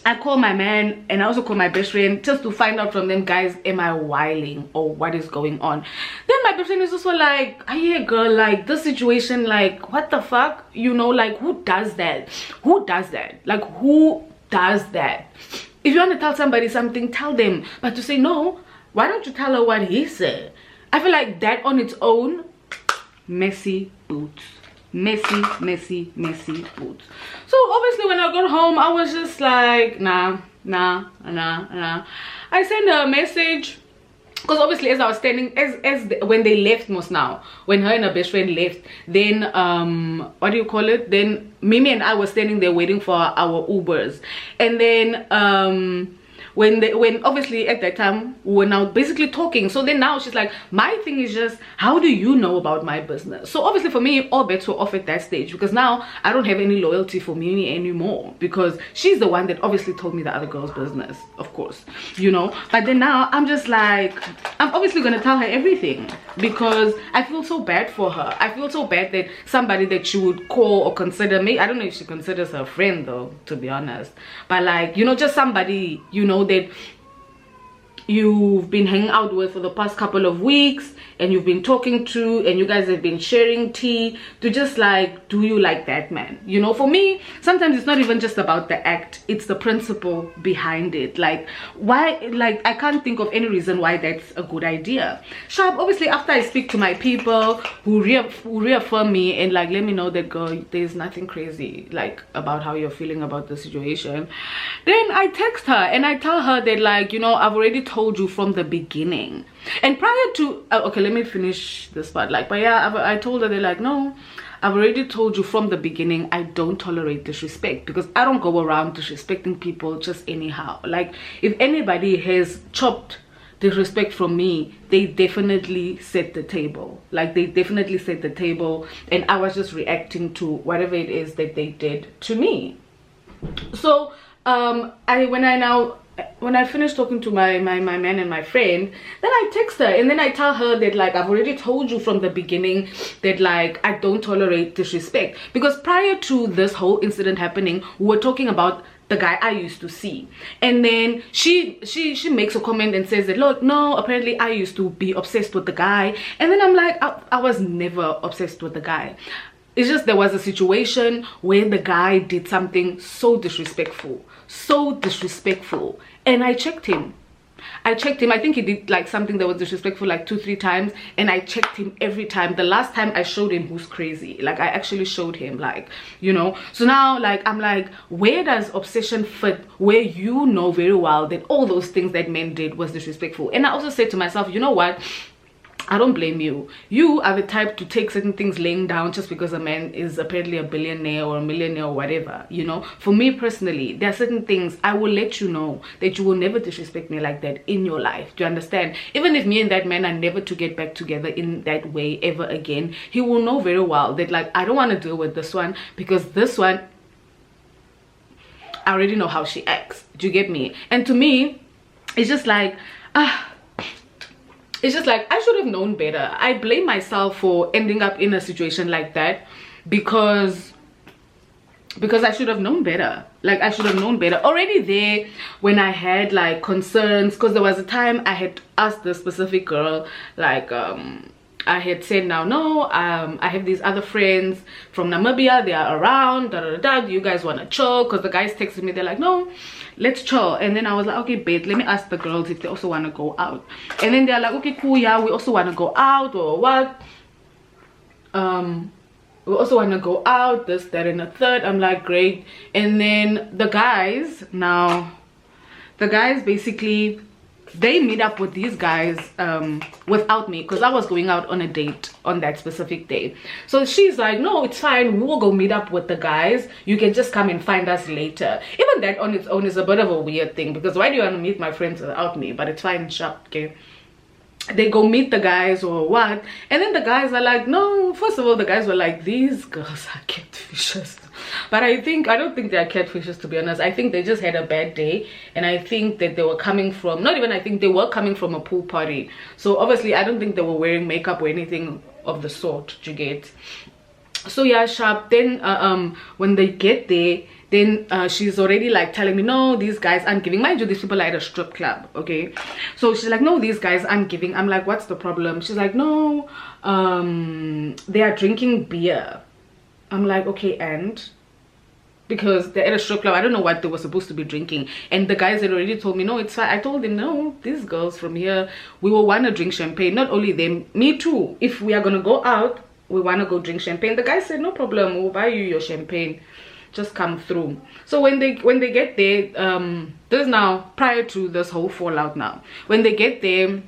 A: I call my man and I also call my best friend just to find out from them, guys, am I whiling or what is going on? Then my best friend is also like, hey girl, like this situation, like what the fuck, you know, like who does that? Who does that? Like who does that? If you want to tell somebody something, tell them, but to say no, why don't you tell her what he said? I feel like that on its own, messy boots. Messy boots. So obviously when I got home, I was just like, nah. I sent her a message because obviously as I was standing, when they left most now, when her and her best friend left, then what do you call it, then Mimi and I were standing there waiting for our Ubers, and then when obviously at that time we were now basically talking. So then now she's like, my thing is just, how do you know about my business? So obviously for me, all bets were off at that stage, because now I don't have any loyalty for Mimi anymore, because she's the one that obviously told me the other girl's business, of course, you know. But then now I'm just like, I'm obviously gonna tell her everything, because I feel so bad for her. I feel so bad that somebody that she would call or consider me, I don't know if she considers her a friend though, to be honest, but like, you know, just somebody, you know, that you've been hanging out with for the past couple of weeks and you've been talking to, and you guys have been sharing tea, to just like, do you like that man? You know, for me, sometimes it's not even just about the act, it's the principle behind it. Like, why, like, I can't think of any reason why that's a good idea. Sharp, obviously after I speak to my people who reaffirm me and like let me know that, girl, there's nothing crazy like about how you're feeling about the situation, then I text her and I tell her that, like, you know, I've already told you from the beginning. And prior to okay, let me finish this part. Like, but yeah, I told her, they're like, no, I've already told you from the beginning, I don't tolerate disrespect, because I don't go around disrespecting people just anyhow. Like, if anybody has chopped disrespect from me, they definitely set the table. Like, they definitely set the table, and I was just reacting to whatever it is that they did to me. So when I finished talking to my man and my friend, then I text her and then I tell her that, like, I've already told you from the beginning that, like, I don't tolerate disrespect. Because prior to this whole incident happening, we were talking about the guy I used to see, and then she makes a comment and says that, look, no, apparently I used to be obsessed with the guy. And then I'm like, I was never obsessed with the guy. It's just there was a situation where the guy did something so disrespectful, and I checked him. I think he did like something that was disrespectful like 2-3 times, and I checked him every time. The last time I showed him who's crazy, like I actually showed him, like, you know. So now, like, I'm like, where does obsession fit where you know very well that all those things that men did was disrespectful? And I also said to myself, you know what, I don't blame you. You are the type to take certain things laying down just because a man is apparently a billionaire or a millionaire or whatever, you know. For me personally, there are certain things I will let you know that you will never disrespect me like that in your life. Do you understand? Even if me and that man are never to get back together in that way ever again, he will know very well that, like, I don't want to deal with this one, because this one, I already know how she acts. Do you get me? And to me, it's just like, it's just like, I should have known better. I blame myself for ending up in a situation like that, because I should have known better. Like, I should have known better already there when I had like concerns, because there was a time I had asked the specific girl, like, I had said, now, no, I have these other friends from Namibia, they are around, do you guys want to chill? Because the guys texted me, they're like, no, let's chill. And then I was like, okay, babe, let me ask the girls if they also want to go out. And then they're like, okay, cool, yeah, we also want to go out, or what, we also want to go out, this, that, and the third. I'm like, great. And then the guys basically, they meet up with these guys without me, because I was going out on a date on that specific day. So she's like, no, it's fine, we'll go meet up with the guys, you can just come and find us later. Even that on its own is a bit of a weird thing, because why do you want to meet my friends without me? But it's fine, sharp, okay. They go meet the guys or what, and then the guys are like, no, first of all, the guys were like, these girls are catfishes. But I don't think they're catfishes, to be honest. I think they just had a bad day, and I think that they were coming from, not even I think, they were coming from a pool party. So obviously I don't think they were wearing makeup or anything of the sort, you get. So yeah, sharp. Then when they get there, then she's already like telling me, no, these guys aren't giving. Mind you, these people are at a strip club, okay? So she's like, no, these guys aren't giving. I'm like, what's the problem? She's like, no, they are drinking beer. I'm like, okay, and? Because they're at a strip club, I don't know what they were supposed to be drinking. And the guys had already told me, no, it's fine. I told them, no, these girls from here, we will want to drink champagne. Not only them, me too. If we are going to go out, we want to go drink champagne. The guy said, no problem, we'll buy you your champagne. Just come through. So when they get there, this is now prior to this whole fallout now. When they get there,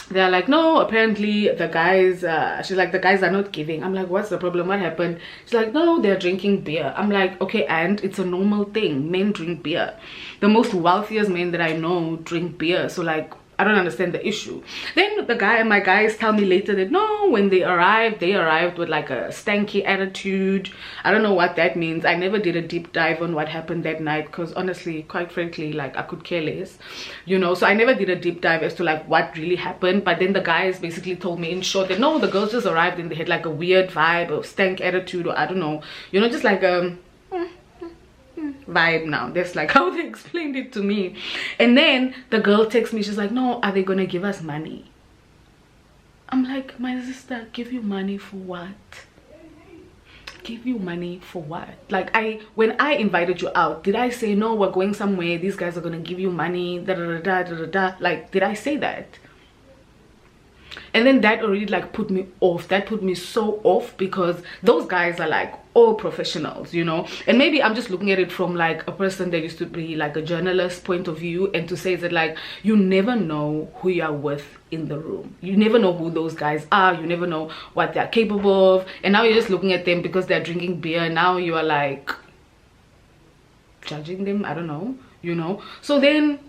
A: they're like, no, apparently the guys, she's like, the guys are not giving. I'm like, what's the problem? What happened? She's like, no, they're drinking beer. I'm like, okay, and it's a normal thing. Men drink beer. The most wealthiest men that I know drink beer. So like, I don't understand the issue. Then my guys tell me later that no, when they arrived with like a stanky attitude. I don't know what that means. I never did a deep dive on what happened that night, because honestly, quite frankly, like I could care less, you know. So I never did a deep dive as to like what really happened. But then the guys basically told me in short that no, the girls just arrived and they had like a weird vibe or stank attitude, or I don't know, you know, just like a vibe. Now that's like how they explained it to me. And then the girl texts me, she's like, no, are they gonna give us money? I'm like, my sister, give you money for what? Give you money for what? Like, when I invited you out, did I say, no, we're going somewhere, these guys are gonna give you money, da da da da da da? Like, did I say that? And then that already like put me off. That put me so off, because those guys are like all professionals, you know. And maybe I'm just looking at it from like a person that used to be like a journalist point of view, and to say that like you never know who you are with in the room. You never know who those guys are. You never know what they're capable of. And now you're just looking at them because they're drinking beer. Now you are like judging them. I don't know, you know. So then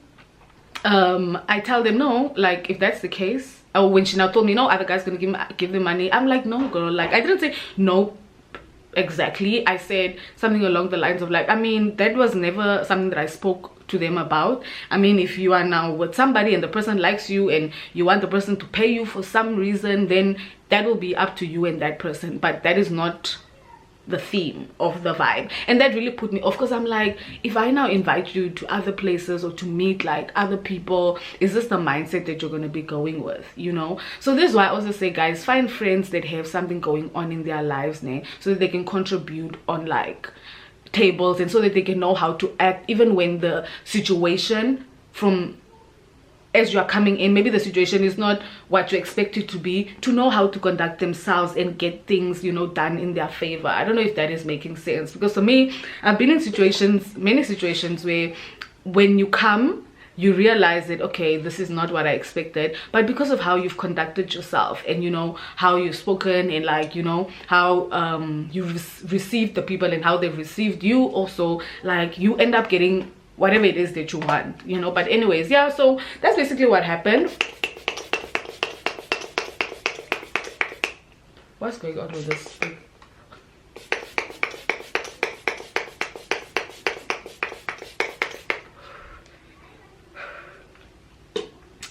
A: I tell them, no, like if that's the case, or when she now told me, no, other guys gonna give them money, I'm like, no girl, like I didn't say no exactly. I said something along the lines of like, I mean, that was never something that I spoke to them about. I mean, if you are now with somebody and the person likes you and you want the person to pay you for some reason, then that will be up to you and that person. But that is not the theme of the vibe. And that really put me off, because I'm like, if I now invite you to other places or to meet like other people, is this the mindset that you're going to be going with, you know? So this is why I also say, guys, find friends that have something going on in their lives now, so that they can contribute on like tables, and so that they can know how to act even when the situation, from as you are coming in, maybe the situation is not what you expect it to be, to know how to conduct themselves and get things, you know, done in their favor. I don't know if that is making sense, because for me, I've been in situations, many situations, where when you come, you realize that, okay, this is not what I expected, but because of how you've conducted yourself, and you know how you've spoken, and like, you know, how you've received the people and how they've received you also, like you end up getting whatever it is that you want, you know. But anyways, yeah, so that's basically what happened. What's going on with this?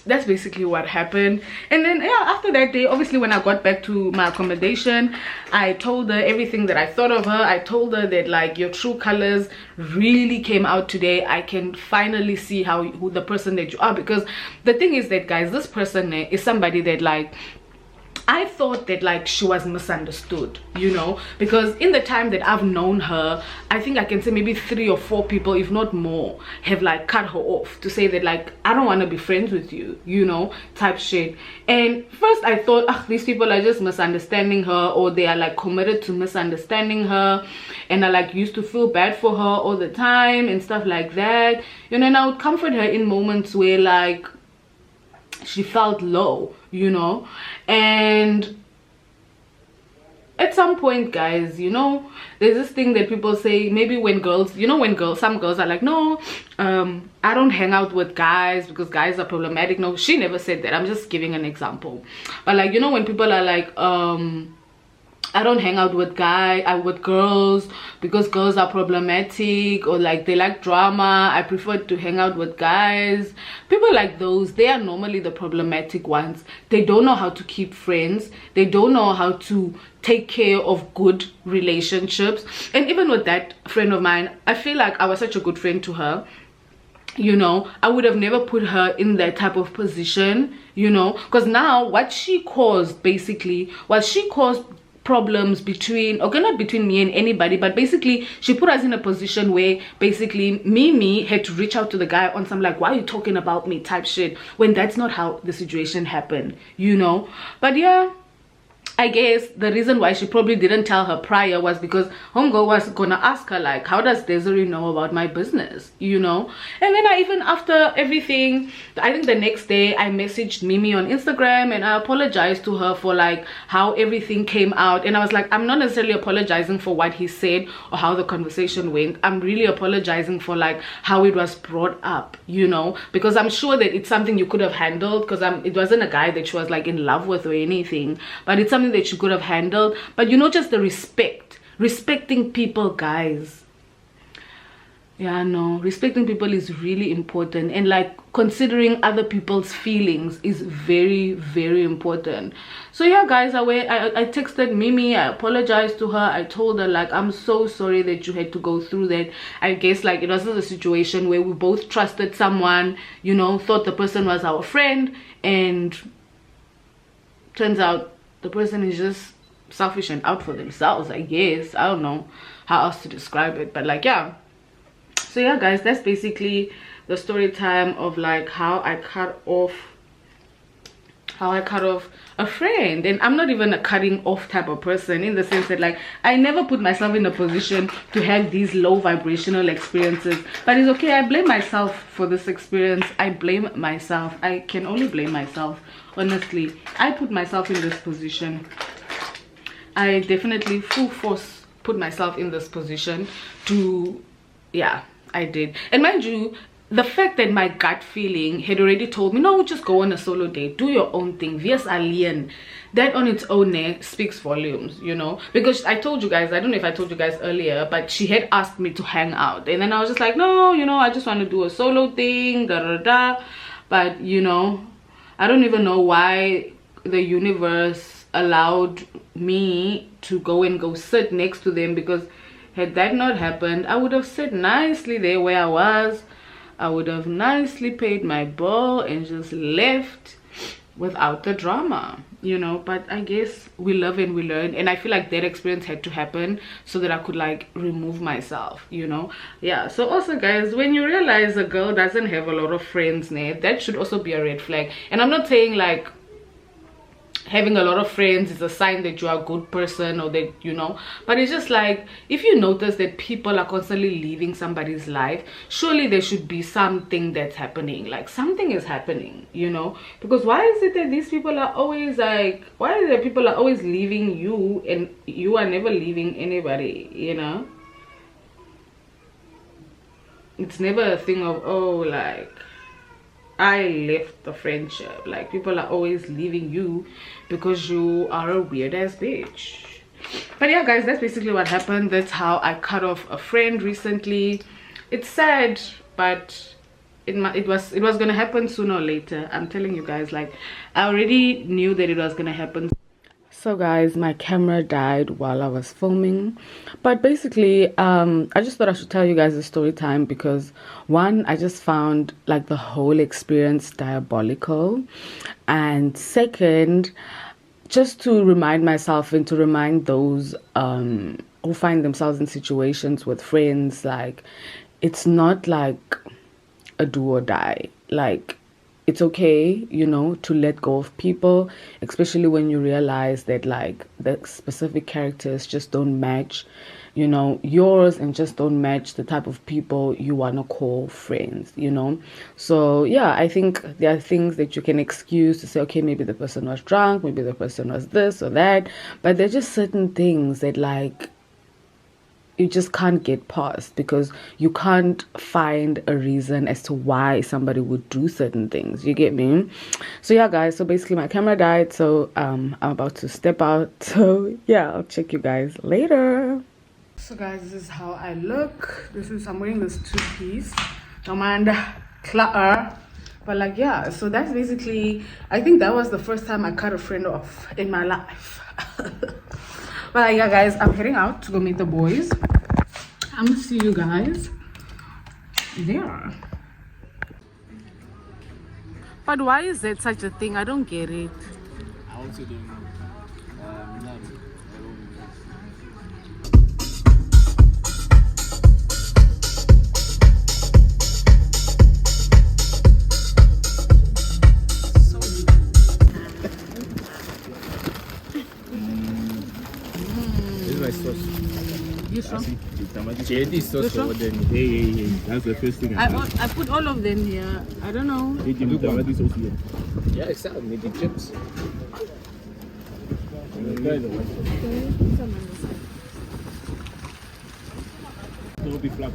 A: That's basically what happened. And then yeah, after that day, obviously when I got back to my accommodation, I told her everything that I thought of her. I told her that like, your true colors really came out today. I can finally see who the person that you are. Because the thing is that, guys, this person is somebody that like, I thought that like she was misunderstood, you know, because in the time that I've known her, I think I can say maybe 3 or 4 people, if not more, have like cut her off to say that like, I don't want to be friends with you, you know, type shit. And first I thought, these people are just misunderstanding her, or they are like committed to misunderstanding her, and I like used to feel bad for her all the time and stuff like that, you know. And I would comfort her in moments where like she felt low, you know. And at some point, guys, you know, there's this thing that people say, maybe when girls, you know, when some girls are like, no, I don't hang out with guys because guys are problematic. No, she never said that. I'm just giving an example. But like, you know, when people are like, I don't hang out with with girls because girls are problematic, or like they like drama. I prefer to hang out with guys. People like those, they are normally the problematic ones. They don't know how to keep friends. They don't know how to take care of good relationships. And even with that friend of mine, I feel like I was such a good friend to her. You know, I would have never put her in that type of position, you know, because now what she caused basically was she caused problems between, okay, not between me and anybody, but basically she put us in a position where basically Mimi had to reach out to the guy on some like, why are you talking about me type shit, when that's not how the situation happened, you know. But yeah, I guess the reason why she probably didn't tell her prior was because homegirl was gonna ask her like, how does Desiree know about my business, you know. And then I even, after everything, I think the next day I messaged Mimi on Instagram and I apologized to her for like how everything came out. And I was like, I'm not necessarily apologizing for what he said or how the conversation went. I'm really apologizing for like how it was brought up, you know, because I'm sure that it's something you could have handled, because it wasn't a guy that she was like in love with or anything, but it's something that you could have handled. But you know, just the respecting people, guys. Yeah, no, respecting people is really important, and like considering other people's feelings is very, very important. So yeah, guys, I texted Mimi, I apologized to her. I told her like, I'm so sorry that you had to go through that. I guess like it was a situation where we both trusted someone, you know, thought the person was our friend, and turns out the person is just selfish and out for themselves, I guess. I don't know how else to describe it, but like, yeah. So yeah, guys, that's basically the story time of like how I cut off a friend. And I'm not even a cutting off type of person, in the sense that like I never put myself in a position to have these low vibrational experiences. But it's okay, I blame myself for this experience. I blame myself. I can only blame myself, honestly. I put myself in this position. I definitely full force put myself in this position to, yeah, I did. And mind you, the fact that my gut feeling had already told me, no, just go on a solo date, do your own thing, vs alien, that on its own speaks volumes, you know. Because I told you guys, I don't know if I told you guys earlier, but she had asked me to hang out, and then I was just like, no, you know, I just want to do a solo thing, da da da. But you know, I don't even know why the universe allowed me to go sit next to them, because had that not happened, I would have sat nicely there where I was. I would have nicely paid my bill and just left without the drama, you know. But I guess we live and we learn, and I feel like that experience had to happen so that I could like remove myself, you know. Yeah, so also guys, when you realize a girl doesn't have a lot of friends, that should also be a red flag. And I'm not saying like having a lot of friends is a sign that you are a good person, or that, you know, but it's just like, if you notice that people are constantly leaving somebody's life, surely there should be something that's happening, like something is happening, you know. Because why is it that these people are always like, why is it that people are always leaving you and you are never leaving anybody, you know? It's never a thing of, oh, like I left the friendship. Like, people are always leaving you because you are a weird ass bitch. But yeah, guys, that's basically what happened. That's how I cut off a friend recently. It's sad, but it was gonna happen sooner or later. I'm telling you guys, like, I already knew that it was gonna happen. So guys, my camera died while I was filming, but basically I just thought I should tell you guys a story time, because one, I just found like the whole experience diabolical, and second, just to remind myself and to remind those who find themselves in situations with friends, like, it's not like a do or die. Like, it's okay, you know, to let go of people, especially when you realize that like the specific characters just don't match, you know, yours, and just don't match the type of people you want to call friends, you know. So yeah, I think there are things that you can excuse to say, okay, maybe the person was drunk, maybe the person was this or that, but there's just certain things that like you just can't get past, because you can't find a reason as to why somebody would do certain things. You get me? So yeah, guys, so basically my camera died, so I'm about to step out. So yeah, I'll check you guys later. So guys, this is how I look. I'm wearing this two-piece. Don't mind clutter. But like, yeah, so that's basically, I think that was the first time I cut a friend off in my life. But yeah, guys, I'm heading out to go meet the boys. I'm gonna see you guys there. But why is that such a thing? I don't get it.
D: I also don't know.
E: This is my sauce.
A: You sure?
E: Yeah, this sauce
A: sure?
E: over there. Hey. That's the first thing I did.
A: I put all of them here. I don't know.
E: Hey, give me tomato sauce here. Yeah, it's out. Maybe the chips. Don't be flat.